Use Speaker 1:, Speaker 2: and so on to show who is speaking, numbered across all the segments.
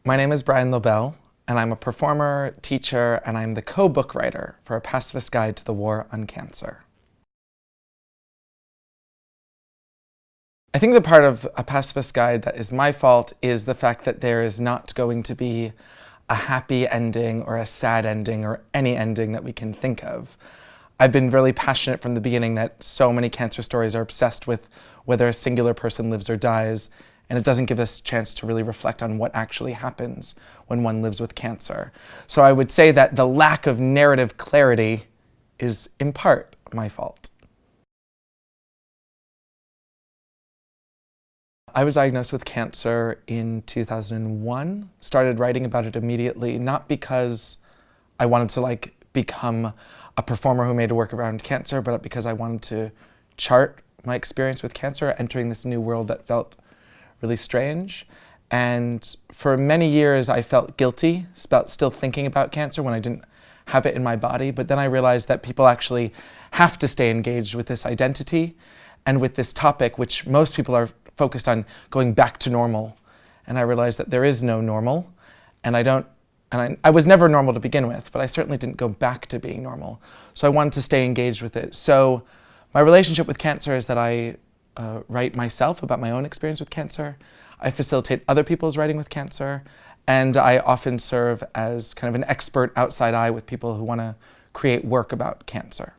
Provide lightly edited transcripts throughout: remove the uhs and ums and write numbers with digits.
Speaker 1: My name is Brian Lobel, and I'm a performer, teacher, and I'm the co-book writer for A Pacifist's Guide to the War on Cancer. I think the part of A Pacifist's Guide that is my fault is the fact that there is not going to be a happy ending or a sad ending or any ending that we can think of. I've been really passionate from the beginning that so many cancer stories are obsessed with whether a singular person lives or dies, and it doesn't give us a chance to really reflect on what actually happens when one lives with cancer. So I would say that the lack of narrative clarity is in part my fault. I was diagnosed with cancer in 2001, started writing about it immediately, not because I wanted to become a performer who made a work around cancer, but because I wanted to chart my experience with cancer, entering this new world that felt really strange. And for many years I felt guilty, still thinking about cancer when I didn't have it in my body. But then I realized that people actually have to stay engaged with this identity and with this topic, which most people are focused on going back to normal. And I realized that there is no normal, and I was never normal to begin with, but I certainly didn't go back to being normal. So I wanted to stay engaged with it. So my relationship with cancer is that I write myself about my own experience with cancer. I facilitate other people's writing with cancer, and I often serve as kind of an expert outside eye with people who want to create work about cancer.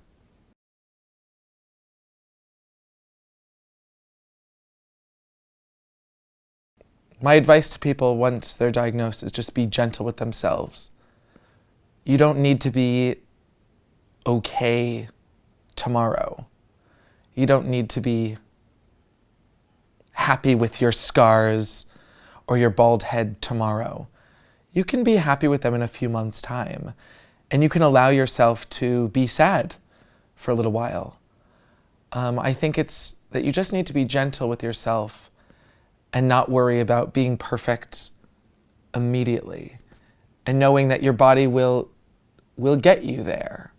Speaker 1: My advice to people once they're diagnosed is just be gentle with themselves. You don't need to be okay tomorrow. You don't need to be happy with your scars or your bald head tomorrow. You can be happy with them in a few months' time, and you can allow yourself to be sad for a little while. I think it's that you just need to be gentle with yourself and not worry about being perfect immediately, and knowing that your body will get you there.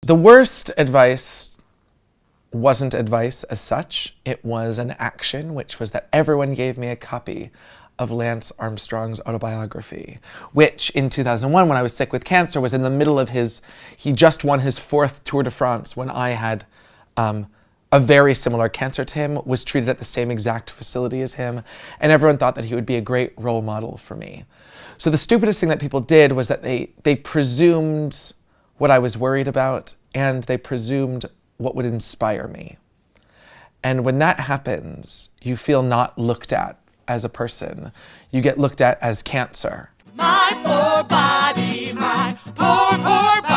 Speaker 1: The worst advice wasn't advice as such. It was an action, which was that everyone gave me a copy of Lance Armstrong's autobiography, which in 2001, when I was sick with cancer, was in the middle of he just won his 4th Tour de France when I had a very similar cancer to him, was treated at the same exact facility as him, and everyone thought that he would be a great role model for me. So the stupidest thing that people did was that they presumed what I was worried about, and they presumed what would inspire me. And when that happens, you feel not looked at as a person. You get looked at as cancer.
Speaker 2: My poor body, my poor, poor body.